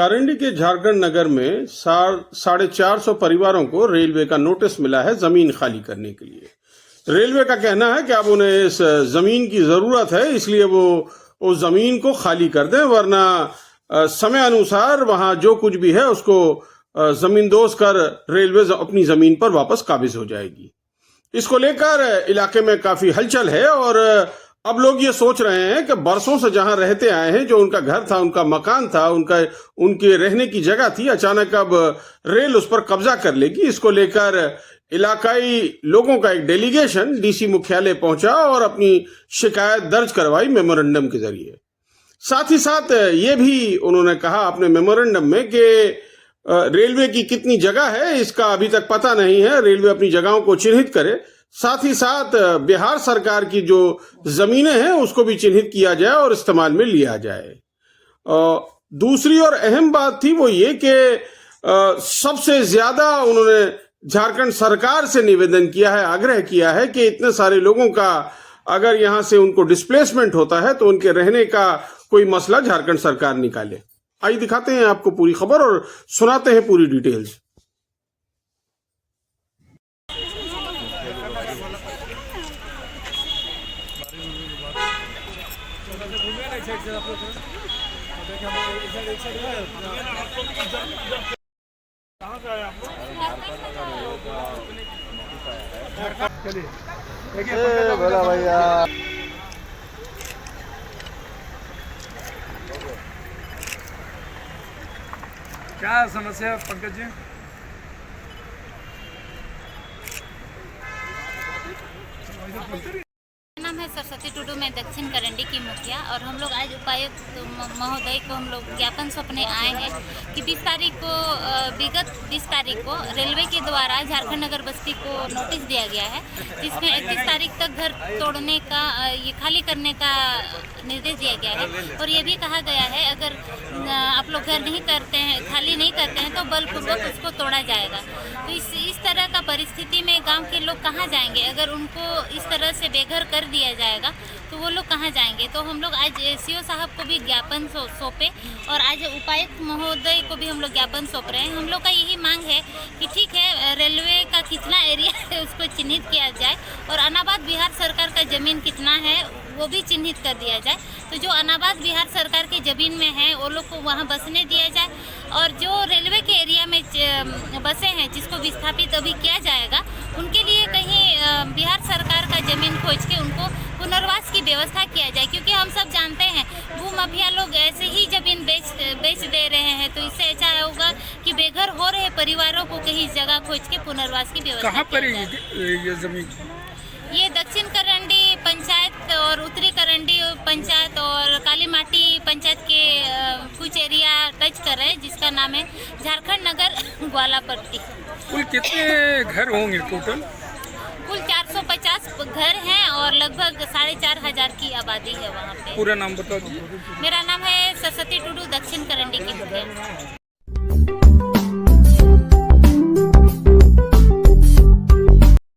कारिंडी के झारखंड नगर में 450 परिवारों को रेलवे का नोटिस मिला है जमीन खाली करने के लिए। रेलवे का कहना है कि अब उन्हें इस जमीन की जरूरत है, इसलिए वो उस जमीन को खाली कर दें, वरना समय अनुसार वहां जो कुछ भी है उसको जमींदोज कर रेलवे अपनी जमीन पर वापस काबिज हो जाएगी। इसको लेकर इलाके में काफी हलचल है और अब लोग ये सोच रहे हैं कि बरसों से जहां रहते आए हैं, जो उनका घर था, उनका मकान था, उनके रहने की जगह थी, अचानक अब रेल उस पर कब्जा कर लेगी। इसको लेकर इलाकाई लोगों का एक डेलीगेशन डीसी मुख्यालय पहुंचा और अपनी शिकायत दर्ज करवाई मेमोरेंडम के जरिए। साथ ही साथ ये भी उन्होंने कहा अपने मेमोरेंडम में कि रेलवे की कितनी जगह है इसका अभी तक पता नहीं है, रेलवे अपनी जगहों को चिन्हित करे। साथ ही साथ बिहार सरकार की जो जमीनें हैं उसको भी चिन्हित किया जाए और इस्तेमाल में लिया जाए। दूसरी और अहम बात थी वो ये कि सबसे ज्यादा उन्होंने झारखंड सरकार से निवेदन किया है, आग्रह किया है कि इतने सारे लोगों का अगर यहां से उनको डिस्प्लेसमेंट होता है तो उनके रहने का कोई मसला झारखंड सरकार निकाले। आइए दिखाते हैं आपको पूरी खबर और सुनाते हैं पूरी डिटेल्स। बोला भैया क्या समस्या है पंकज जी? नाम है सरस्वती टुडू, मैं दक्षिण करंडी की मुखिया। और हम लोग आज उपायुक्त महोदय को हम लोग ज्ञापन सौंपने आए हैं कि 20 तारीख को विगत 20 तारीख को रेलवे के द्वारा झारखंड नगर बस्ती को नोटिस दिया गया है, जिसमें 31 तारीख तक घर तोड़ने का, ये खाली करने का निर्देश दिया गया है। और ये भी कहा गया है अगर आप लोग घर नहीं करते हैं, खाली नहीं करते हैं तो बलपूर्वक उसको तोड़ा जाएगा। तो इस तरह का परिस्थिति में गाँव के लोग कहाँ जाएंगे? अगर उनको इस तरह से बेघर कर दिया जाएगा तो वो लोग कहाँ जाएंगे? तो हम लोग आज सीओ साहब को भी ज्ञापन सौंपे और आज उपायुक्त महोदय को भी हम लोग ज्ञापन सौंप रहे हैं। हम लोग का यही मांग है कि ठीक है, रेलवे का कितना एरिया है उसको चिन्हित किया जाए और अनाबाद बिहार सरकार का ज़मीन कितना है वो भी चिन्हित कर दिया जाए। तो जो अनाबाद बिहार सरकार की ज़मीन में है वो लोग को वहाँ बसने दिया जाए और जो रेलवे के एरिया में बसे हैं जिसको विस्थापित अभी किया जाएगा, उनके लिए कहीं बिहार सरकार का ज़मीन खोज के उनको पुनर्वास की व्यवस्था किया जाए। क्योंकि हम सब जानते हैं भू माफिया लोग ऐसे ही ज़मीन बेच दे रहे हैं, तो इससे अच्छा होगा कि बेघर हो रहे परिवारों को कहीं जगह खोज के पुनर्वास की व्यवस्था। कहाँ पर ये जमीन? ये दक्षिण करंडी पंचायत और उत्तरी करंडी पंचायत और काली माटी पंचायत के कुछ एरिया टच कर रहे हैं, जिसका नाम है झारखंड नगर ग्वालापट्टी। कुल कितने घर होंगे टोटल? कुल 450 घर हैं और लगभग 4500 की आबादी है वहाँ पे। पूरा नाम बता दीजिए। मेरा नाम है सरस्वती टुडू, दक्षिण करंडी की मुखिया।